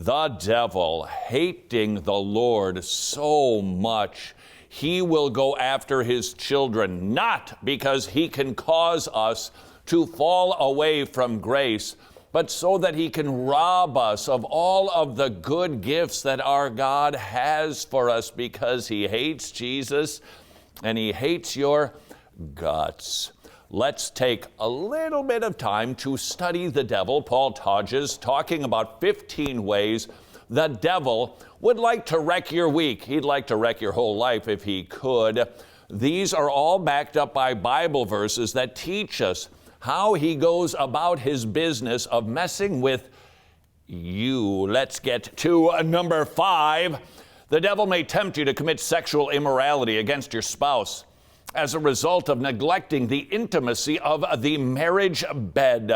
The devil, hating the Lord so much, he will go after his children, not because he can cause us to fall away from grace, but so that he can rob us of all of the good gifts that our God has for us, because he hates Jesus and he hates your guts. Let's take a little bit of time to study the devil. Paul Todges talking about 15 ways the devil would like to wreck your week. He'd like to wreck your whole life if he could. These are all backed up by Bible verses that teach us how he goes about his business of messing with you. Let's get to number 5. The devil may tempt you to commit sexual immorality against your spouse as a result of neglecting the intimacy of the marriage bed.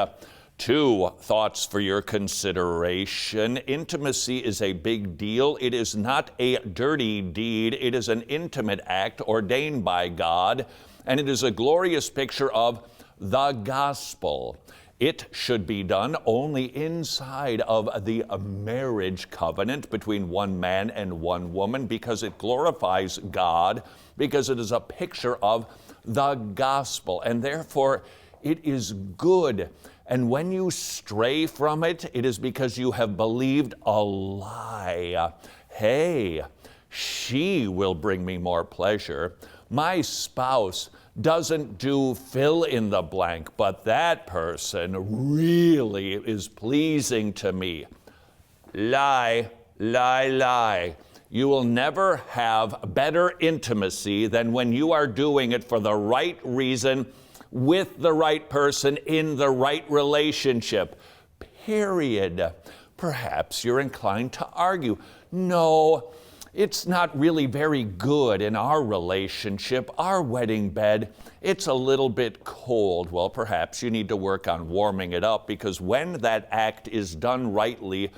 2 thoughts for your consideration. Intimacy is a big deal. It is not a dirty deed. It is an intimate act ordained by God, and it is a glorious picture of the gospel. It should be done only inside of the marriage covenant between one man and one woman, because it glorifies God, because it is a picture of the gospel, and therefore it is good. And when you stray from it, it is because you have believed a lie. Hey, she will bring me more pleasure. My spouse doesn't do fill in the blank, but that person really is pleasing to me. Lie, lie, lie. You will never have better intimacy than when you are doing it for the right reason, with the right person, in the right relationship. Period. Perhaps you're inclined to argue, no, it's not really very good in our relationship, our wedding bed. It's a little bit cold. Well, perhaps you need to work on warming it up, because when that act is done rightly,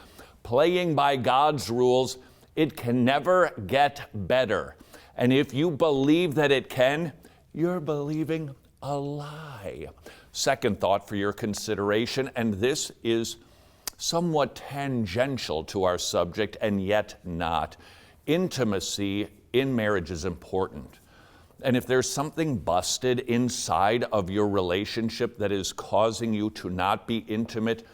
playing by God's rules, it can never get better. And if you believe that it can, you're believing a lie. Second thought for your consideration, and this is somewhat tangential to our subject and yet not. Intimacy in marriage is important. And if there's something busted inside of your relationship that is causing you to not be intimate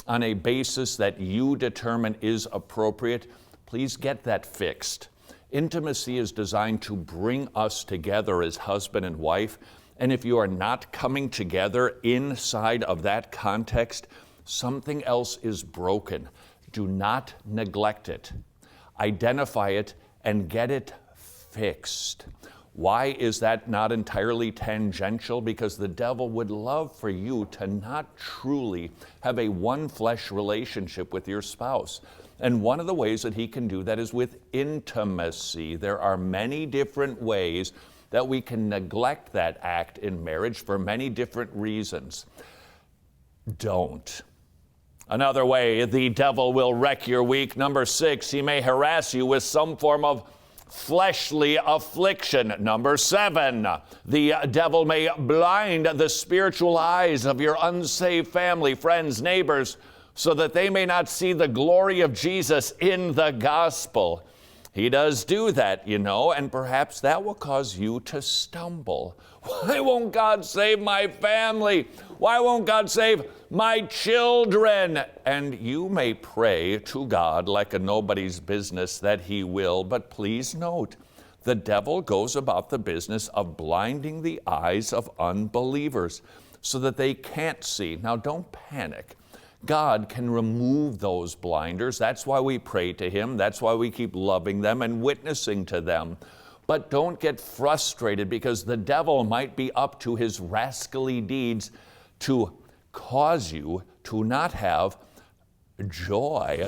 on a basis that you determine is appropriate, please get that fixed. Intimacy is designed to bring us together as husband and wife. And if you are not coming together inside of that context, something else is broken. Do not neglect it. Identify it and get it fixed. Why is that not entirely tangential? Because the devil would love for you to not truly have a one-flesh relationship with your spouse. And one of the ways that he can do that is with intimacy. There are many different ways that we can neglect that act in marriage for many different reasons. Don't. Another way the devil will wreck your week. Number 6, he may harass you with some form of fleshly affliction. Number 7, the devil may blind the spiritual eyes of your unsaved family, friends, neighbors, so that they may not see the glory of Jesus in the gospel. He does do that, you know, and perhaps that will cause you to stumble. Why won't God save my family? Why won't God save my children? And you may pray to God like a nobody's business that he will, but please note, the devil goes about the business of blinding the eyes of unbelievers so that they can't see. Now, don't panic. God can remove those blinders. That's why we pray to him. That's why we keep loving them and witnessing to them. But don't get frustrated, because the devil might be up to his rascally deeds to cause you to not have joy.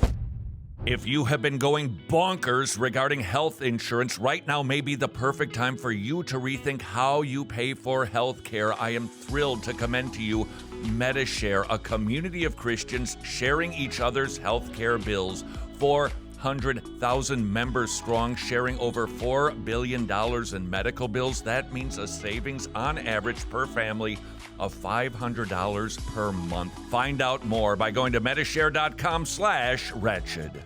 If you have been going bonkers regarding health insurance, right now may be the perfect time for you to rethink how you pay for health care. I am thrilled to commend to you MediShare, a community of Christians sharing each other's health care bills. 400,000 members strong, sharing over $4 billion in medical bills. That means a savings on average per family of $500 per month. Find out more by going to medishare.com/wretched.